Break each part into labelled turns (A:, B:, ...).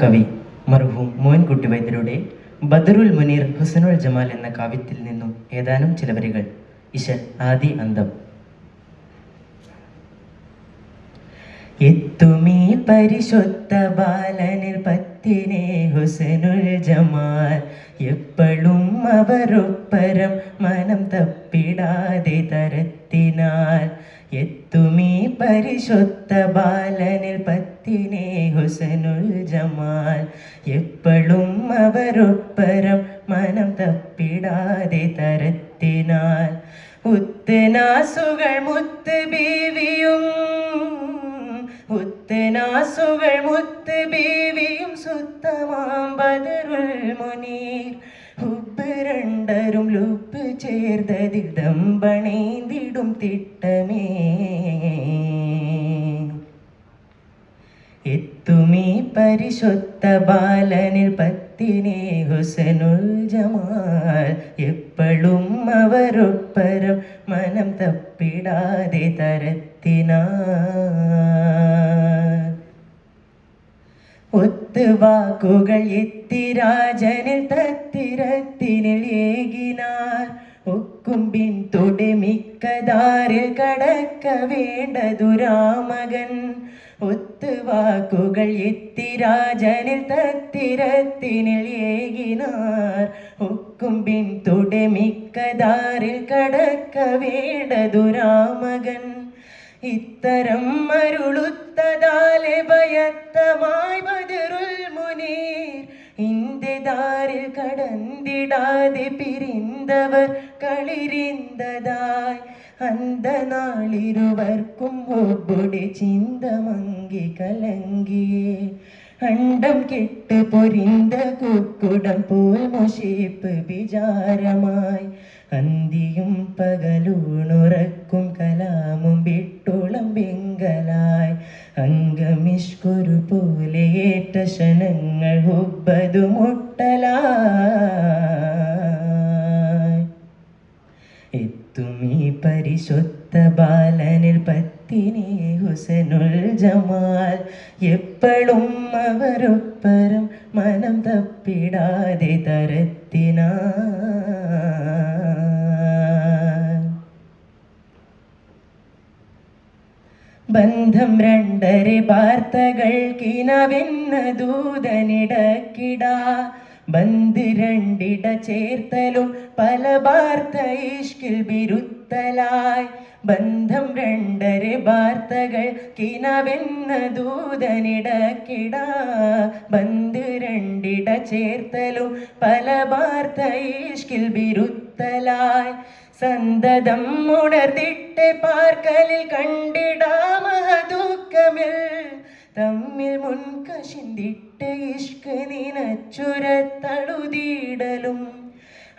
A: കവി മർഹൂം മോയിൻകുട്ടി വൈദ്യരുടെ ബദറുൽ മുനീർ ഹുസ്നുൽ ജമാൽ എന്ന കാവ്യത്തിൽ നിന്നും ഏതാനും ചില വരികൾ. ഇശൽ ആദി അന്തം. എത്തുമീ പരിശുദ്ധ ബാലനിൽ പത്തിനെ ഹുസ്നുൽ ജമാൽ, എപ്പോഴും അവരൊപ്പരം മനം തപ്പിടാതെ തരത്തിനാൽ. എത്തുമീ പരിശുദ്ധ ബാലനിൽ പത്തിനെ ഹുസ്നുൽ ജമാൽ, എപ്പോഴും അവരൊപ്പരം മനം തപ്പിടാതെ തരത്തിനാൽ. ഉത്തനാസുകൾ മുത്ത് ബീവിയും ഉത്തനാസുകൾ മുത്ത് ബീവിയും സുത്തമാം ബദറുൽ മുനീർ, ഹുബ് രണ്ടരും ലുപ്പ് ചേർത്തതിൽ ദമ്പണേന്തിടും തിട്ടമേ. എത്തുമീ പരിശുദ്ധ ബാലനിൽ പത്തിനെ ഹുസ്നുൽ ജമാൽ, എപ്പോഴും അവരൊപ്പരം മനം തപ്പിടാതെ തരത്തിനാൽ. ഒത്തുവാക്കുകൾ എത്തിരാജനിൽ തത്തിരത്തിനിൽ ഏകിനാർ, ഒക്കുംപിൻ തൊടുമിക്കതാരിൽ കടക്ക വേണ്ടതുരാമകൻ. ഒത്തുവാക്കുകൾ എത്തിരാജനിൽ തത്തിരത്തിനിൽ ഏകിനാർ, ഒക്കുംപിൻ തൊടുമിക്കതാരിൽ കടക്ക വേണ്ടതുരാമകൻ. ഇത്തരം മരുളുത്തതാലെ ഭയത്തമായി ബദറുൽ മുനീർ, ഇന്ത്യദാരിൽ കടന്നിടാതെ പിരിന്തവർ കളിരിന്തതായി. അന്തനാളിരുവർക്കും ഒബ്ബുടെ ചിന്തമങ്കി കലങ്കിയേ, അണ്ടം കെട്ട് പൊരിന്ത കുക്കുടം പോൽ മൊശിപ്പ് വിചാരമായി. അന്തിയും പകലൂണുറക്കും കലാമും വിട്ടോളം വെങ്കലായി. അംഗമിഷ്കൊരു പോലെ ഏറ്റ ക്ഷണങ്ങൾ ഹുബ്ബതു മുട്ടലായി. എത്തുമീ പരിശുദ്ധ ബാലനിൽ പത്തിനെ ഹുസ്നുൽ ജമാൽ, എപ്പോഴും അവരൊപ്പരം മനം തപ്പിടാതെ തരത്തിനാൽ. ബന്ധം രണ്ടരെ വാർത്തകൾക്കിനവെന്ന ദൂതനിടക്കിടാ, ബന്ധ് രണ്ടിട ചേർത്തലും പല വാർത്ത ഇഷ്കിൽ ബിരുത്തലായി. ബന്ധം രണ്ടരെ വാർത്തകൾക്കിനവെന്ന ദൂതനിടക്കിടാ, ബന്ധ് രണ്ടിട ചേർത്തലും പല വാർത്ത ഇഷ്കിൽ ബിരുത്തലായി. സന്തതം ഉണർന്നിട്ട് പാർക്കലിൽ കണ്ടിടാ മഹദുഃഖമിൽ, തമ്മിൽ മുൻകശിന്തിട്ട് ഇഷ്ക് നിനച്ചുരത്തളുതിടലും.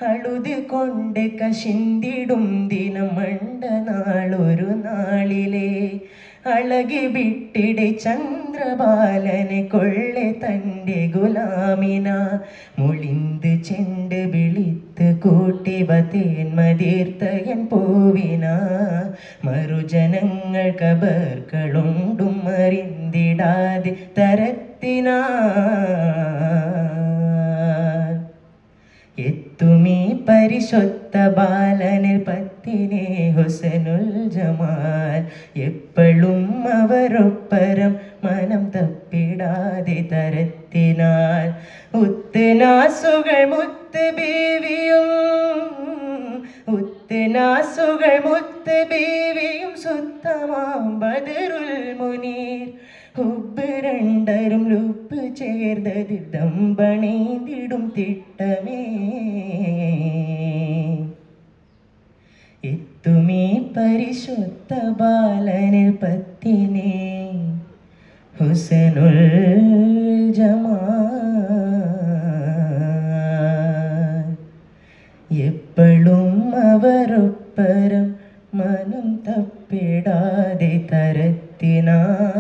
A: അളുത് കൊണ്ട് കശിന്തിടും ദിനം മണ്ട നാളൊരു നാളിലെ, അളകി വിട്ടിടെ ചന്ദ്രബാലനെ കൊള്ളെ തൻ്റെ ഗുലാമിന. മുളിന്ത് ചെണ്ട് വിളിത്ത് കൂട്ടിവ തേന്മതീർത്തയൻ പൂവിന. മറുജനങ്ങൾ കബർകളുണ്ടും അറിന്തിടാതെ തരത്തിനാൽ. എത്തുമീ പരിശുദ്ധ ബാലനിൽ പത്തിനെ ഹുസ്നുൽ ജമാൽ, എപ്പോഴും അവരൊപ്പരം മനം തപ്പിടാതെ തരത്തിനാൽ. ഉത്തനാസുകൾ മുത്ത് ബീവിയും ഉത്തനാസുകൾ മുത്ത് ബീവിയും സുത്തമാം ബദറുൽ മുനീർ, ഹുബ് രണ്ടരും ലുപ്പ് ചേർത്തതിൽ ദമ്പണേന്തിടും തിട്ടമേ. എത്തുമീ പരിശുദ്ധ ബാലനിൽ പത്തിനെ ഹുസ്നുൽ ജമാൽ, എപ്പോഴും അവരൊപ്പരം മനം തപ്പിടാതെ തരത്തിനാൽ.